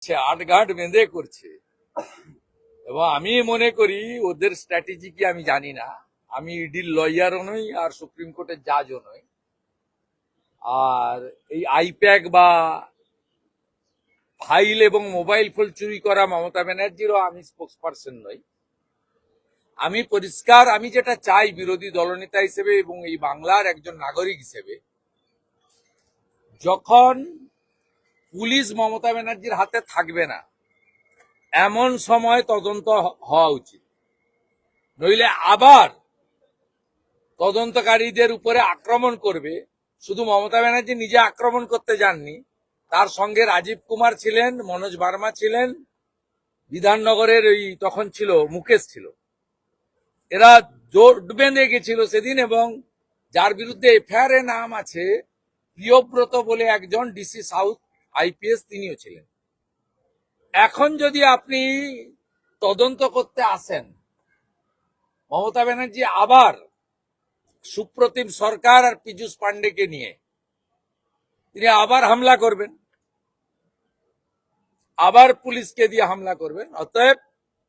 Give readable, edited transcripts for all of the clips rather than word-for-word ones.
সে আটঘাট বেঁধে করছে এবং আমি মনে করি ওদের স্ট্র্যাটেজি কি আমি জানি না। আমি ইডির লয়ারও নই আর সুপ্রিম কোর্টের জাজও নই। আর এই আইপ্যাক বা ফাইল এবং মোবাইল ফোন চুরি করা মমতা ব্যানার্জিরও আমি স্পোক্সপারসন নই। আমি পরিষ্কার, আমি যেটা চাই বিরোধী দলনেতা হিসেবে এবং এই বাংলার একজন নাগরিক হিসেবে, যখন পুলিশ মমতা ব্যানার্জির হাতে থাকবে না এমন সময় তদন্ত হওয়া উচিত, নইলে আবার তদন্তকারীদের উপরে আক্রমণ করবে। শুধু মমতা ব্যানার্জি নিজে আক্রমণ করতে যাননি, তার সঙ্গে রাজীব কুমার ছিলেন, মনোজ বার্মা ছিলেন, বিধাননগরের ওই তখন ছিল মুকেশ ছিল। এরা জোট বেঁধে গেছিল সেদিন, এবং যার বিরুদ্ধে এফআইআর এ নাম আছে প্রিয়ব্রত বলে একজন ডিসি সাউথ আইপিএস, তিনিও ছিলেন। এখন যদি আপনি তদন্ত করতে আসেন, মমতা ব্যানার্জি আবার সুপ্রতিম সরকার আর পীযূষ পান্ডেকে নিয়ে তিনি আবার হামলা করবেন, আবার পুলিশকে দিয়ে হামলা করবেন। অতএব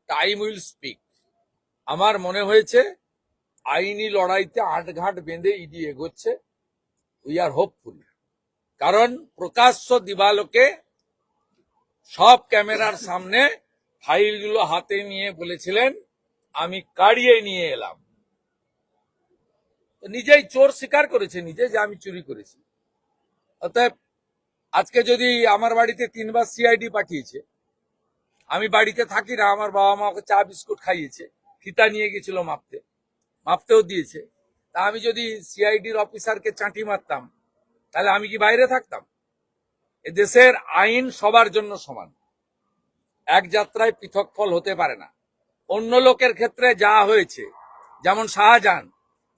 টাইম উইল স্পিক। আমার মনে হয়েছে আইনি লড়াইতে আটঘাট বেঁধে ইডি এগোচ্ছে। উই আর হোপফুল, কারণ প্রকাশ্য দিবালোকে সব ক্যামেরার সামনে ফাইলগুলো হাতে নিয়ে বলেছিলেন আমি কাড়িয়ে নিয়ে এলাম। নিজেই চোর স্বীকার করেছে নিজে যে আমি চুরি করেছি। অতএব আজকে যদি আমার বাড়িতে 3বার সিআইডি পাঠিয়েছে, আমি বাড়িতে থাকি না, আমার বাবা মা ওকে চা বিস্কুট খাইয়েছে, ফিতা নিয়ে গেছিল মাপতেও দিয়েছে, তা আমি যদি সিআইডির অফিসারকে চাঁটি মারতাম তাহলে আমি কি বাইরে থাকতাম? এ দেশের আইন সবার জন্য সমান, এক যাত্রায় পৃথক ফল হতে পারে না। অন্য লোকের ক্ষেত্রে যা হয়েছে, যেমন শাহজাহান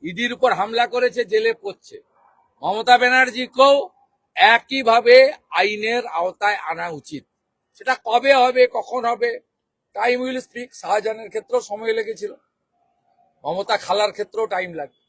ইডির উপর হামলা করেছে, জেলে পড়ছে, মমতা ব্যানার্জিকেও একইভাবে আইনের আওতায় আনা উচিত। সেটা কবে হবে, কখন হবে, টাইম উইল স্পিক। শাহজাহানের ক্ষেত্রেও সময় লেগেছিল, মমতা খালার ক্ষেত্রেও টাইম লাগবে।